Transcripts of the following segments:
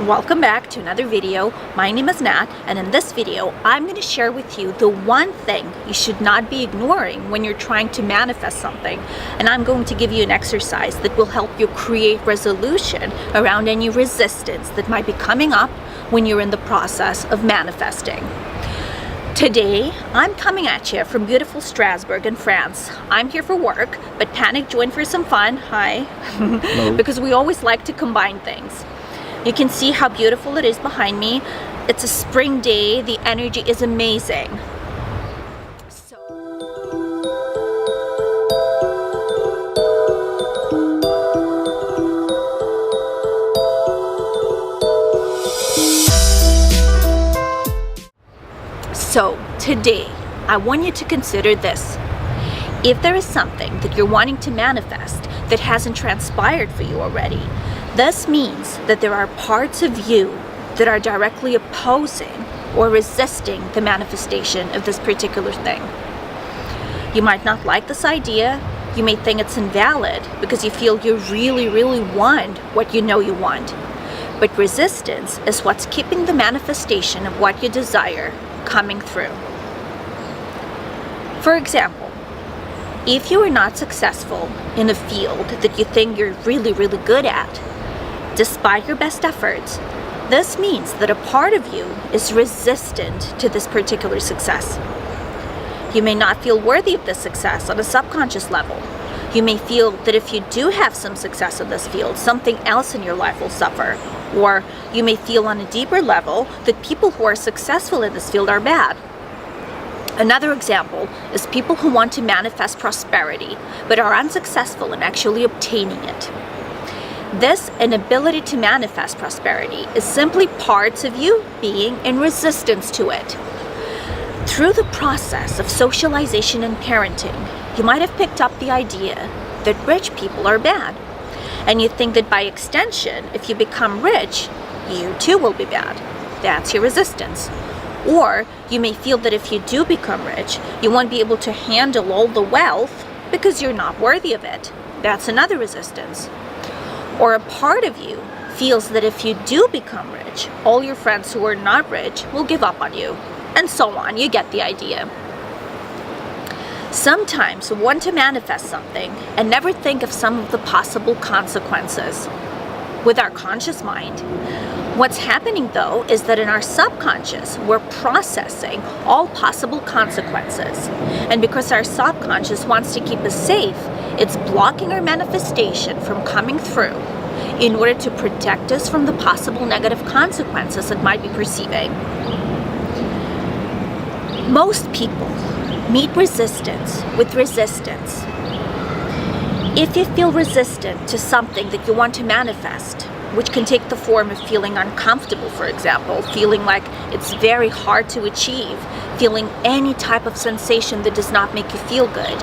Welcome back to another video. My name is Nat, and in this video I'm going to share with you the one thing you should not be ignoring when you're trying to manifest something. And I'm going to give you an exercise that will help you create resolution around any resistance that might be coming up when you're in the process of manifesting. Today, I'm coming at you from beautiful Strasbourg in France. I'm here for work, but Panic joined for some fun. Hi. Because we always like to combine things. You can see how beautiful it is behind me. It's a spring day. The energy is amazing. So today, I want you to consider this. If there is something that you're wanting to manifest that hasn't transpired for you already, this means that there are parts of you that are directly opposing or resisting the manifestation of this particular thing. You might not like this idea. You may think it's invalid because you feel you really want what you know you want. But resistance is what's keeping the manifestation of what you desire coming through. For example, if you are not successful in a field that you think you're really good at, despite your best efforts, this means that a part of you is resistant to this particular success. You may not feel worthy of this success on a subconscious level. You may feel that if you do have some success in this field, something else in your life will suffer. Or you may feel on a deeper level that people who are successful in this field are bad. Another example is people who want to manifest prosperity but are unsuccessful in actually obtaining it. This inability to manifest prosperity is simply parts of you being in resistance to it. Through the process of socialization and parenting, you might have picked up the idea that rich people are bad. And you think that by extension, if you become rich, you too will be bad. That's your resistance. Or you may feel that if you do become rich, you won't be able to handle all the wealth because you're not worthy of it. That's another resistance. Or a part of you feels that if you do become rich, all your friends who are not rich will give up on you. And so on. You get the idea. Sometimes we want to manifest something and never think of some of the possible consequences with our conscious mind. What's happening though is that in our subconscious, we're processing all possible consequences. And because our subconscious wants to keep us safe, it's blocking our manifestation from coming through in order to protect us from the possible negative consequences it might be perceiving. Most people meet resistance with resistance. If you feel resistant to something that you want to manifest, which can take the form of feeling uncomfortable, for example, feeling like it's very hard to achieve, feeling any type of sensation that does not make you feel good,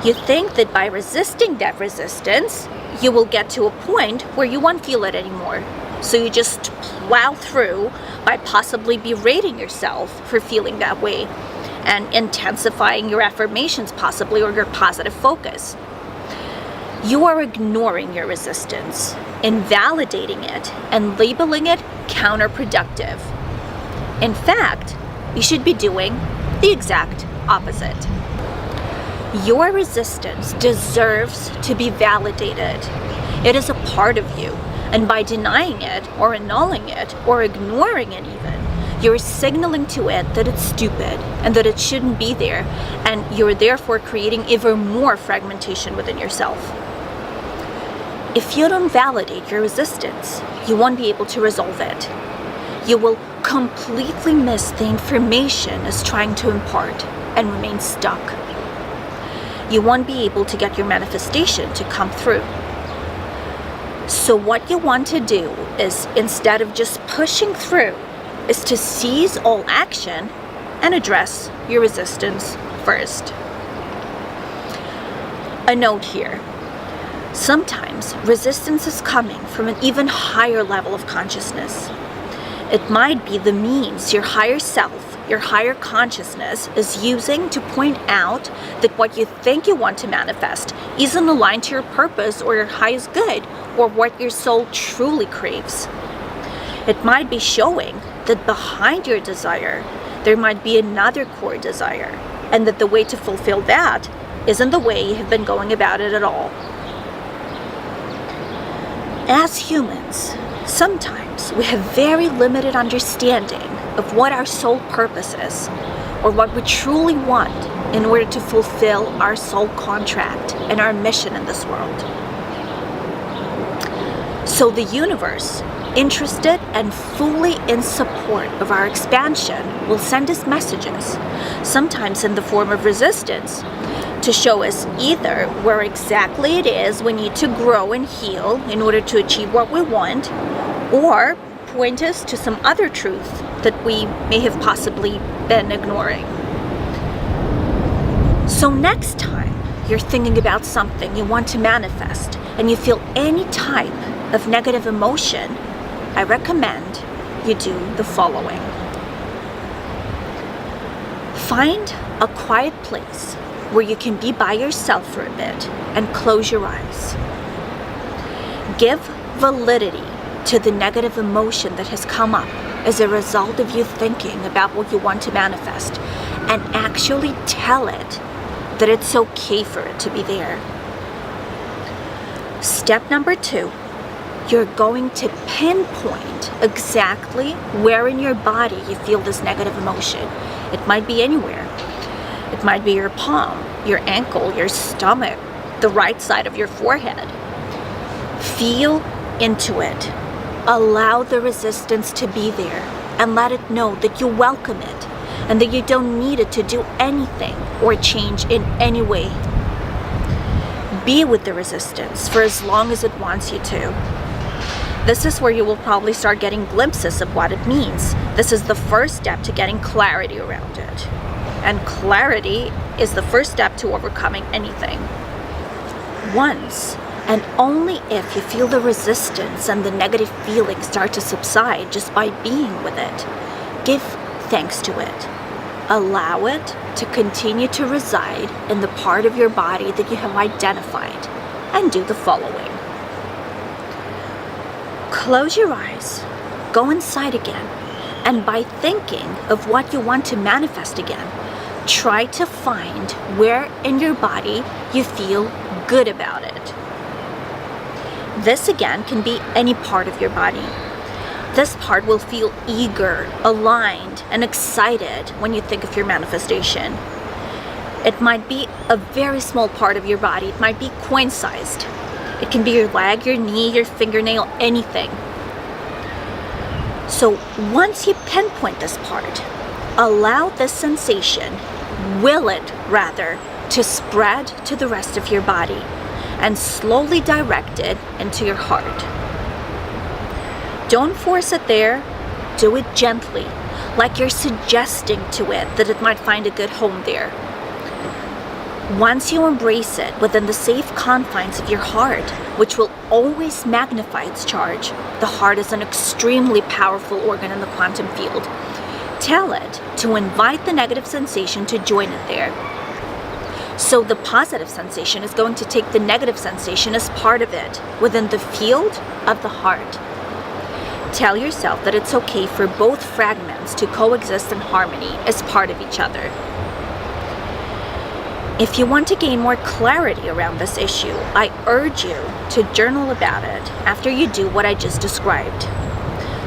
you think that by resisting that resistance, you will get to a point where you won't feel it anymore. So you just plow through by possibly berating yourself for feeling that way and intensifying your affirmations possibly or your positive focus. You are ignoring your resistance, invalidating it, and labeling it counterproductive. In fact, you should be doing the exact opposite. Your resistance deserves to be validated. It is a part of you, and by denying it or annulling it or ignoring it even, you're signaling to it that it's stupid and that it shouldn't be there, and you're therefore creating even more fragmentation within yourself. If you don't validate your resistance, you won't be able to resolve it. You will completely miss the information it's trying to impart and remain stuck. You won't be able to get your manifestation to come through. So what you want to do is, instead of just pushing through, is to seize all action and address your resistance first. A note here. Sometimes resistance is coming from an even higher level of consciousness. It might be the means your higher self, your higher consciousness is using to point out that what you think you want to manifest isn't aligned to your purpose or your highest good or what your soul truly craves. It might be showing that behind your desire, there might be another core desire, and that the way to fulfill that isn't the way you have been going about it at all. As humans, sometimes we have very limited understanding of what our soul purpose is, or what we truly want in order to fulfill our soul contract and our mission in this world. So the universe, interested and fully in support of our expansion, will send us messages, sometimes in the form of resistance, to show us either where exactly it is we need to grow and heal in order to achieve what we want, or point us to some other truth that we may have possibly been ignoring. So next time you're thinking about something you want to manifest and you feel any type of negative emotion, I recommend you do the following. Find a quiet place where you can be by yourself for a bit and close your eyes. Give validity to the negative emotion that has come up as a result of you thinking about what you want to manifest, and actually tell it that it's okay for it to be there. Step number 2, you're going to pinpoint exactly where in your body you feel this negative emotion. It might be anywhere. It might be your palm, your ankle, your stomach, the right side of your forehead. Feel into it. Allow the resistance to be there and let it know that you welcome it and that you don't need it to do anything or change in any way. Be with the resistance for as long as it wants you to. This is where you will probably start getting glimpses of what it means. This is the first step to getting clarity around it. And clarity is the first step to overcoming anything. Once and only if you feel the resistance and the negative feelings start to subside just by being with it, give thanks to it. Allow it to continue to reside in the part of your body that you have identified, and do the following. Close your eyes, go inside again, and by thinking of what you want to manifest again, try to find where in your body you feel good about it. This again can be any part of your body. This part will feel eager, aligned, and excited when you think of your manifestation. It might be a very small part of your body. It might be coin-sized. It can be your leg, your knee, your fingernail, anything. So once you pinpoint this part, allow this sensation, will it rather, to spread to the rest of your body and slowly direct it into your heart. Don't force it there. Do it gently, like you're suggesting to it that it might find a good home there. Once you embrace it within the safe confines of your heart, which will always magnify its charge, the heart is an extremely powerful organ in the quantum field. Tell it to invite the negative sensation to join it there. So the positive sensation is going to take the negative sensation as part of it within the field of the heart. Tell yourself that it's okay for both fragments to coexist in harmony as part of each other. If you want to gain more clarity around this issue, I urge you to journal about it after you do what I just described.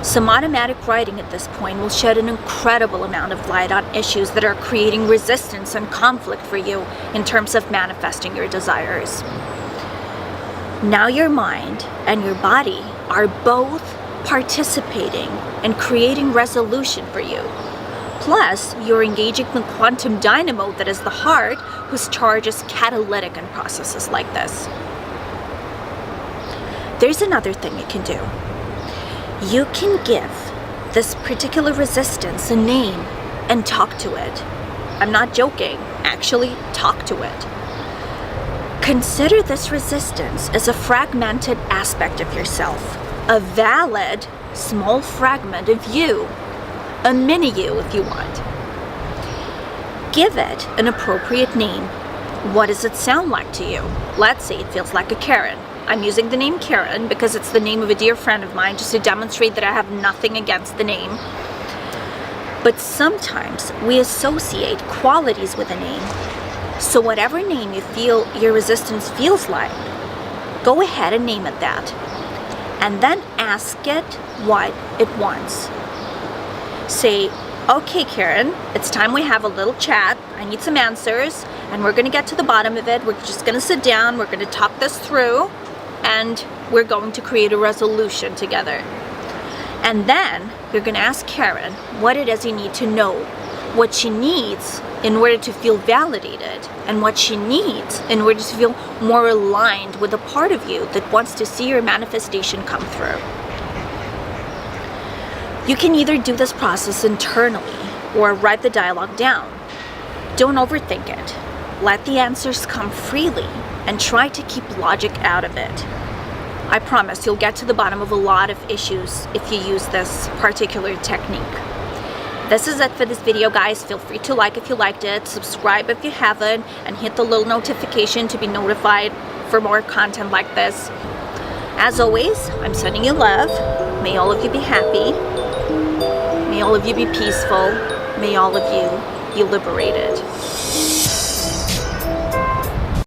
Some automatic writing at this point will shed an incredible amount of light on issues that are creating resistance and conflict for you in terms of manifesting your desires. Now your mind and your body are both participating in creating resolution for you. Plus, you're engaging the quantum dynamo that is the heart, whose charge is catalytic in processes like this. There's another thing you can do. You can give this particular resistance a name and talk to it. I'm not joking. Actually, talk to it. Consider this resistance as a fragmented aspect of yourself, a valid, small fragment of you, a mini you if you want. Give it an appropriate name. What does it sound like to you? Let's say it feels like a Karen. I'm using the name Karen because it's the name of a dear friend of mine, just to demonstrate that I have nothing against the name. But sometimes we associate qualities with a name. So whatever name you feel your resistance feels like, go ahead and name it that. And then ask it what it wants. Say, okay, Karen, it's time we have a little chat. I need some answers, and we're going to get to the bottom of it. We're just going to sit down, we're going to talk this through, and we're going to create a resolution together. And then you're going to ask Karen what it is you need to know, what she needs in order to feel validated, and what she needs in order to feel more aligned with the part of you that wants to see your manifestation come through. You can either do this process internally or write the dialogue down. Don't overthink it. Let the answers come freely and try to keep logic out of it. I promise you'll get to the bottom of a lot of issues if you use this particular technique. This is it for this video, guys. Feel free to like if you liked it, subscribe if you haven't, and hit the little notification to be notified for more content like this. As always, I'm sending you love. May all of you be happy. May all of you be peaceful. May all of you be liberated.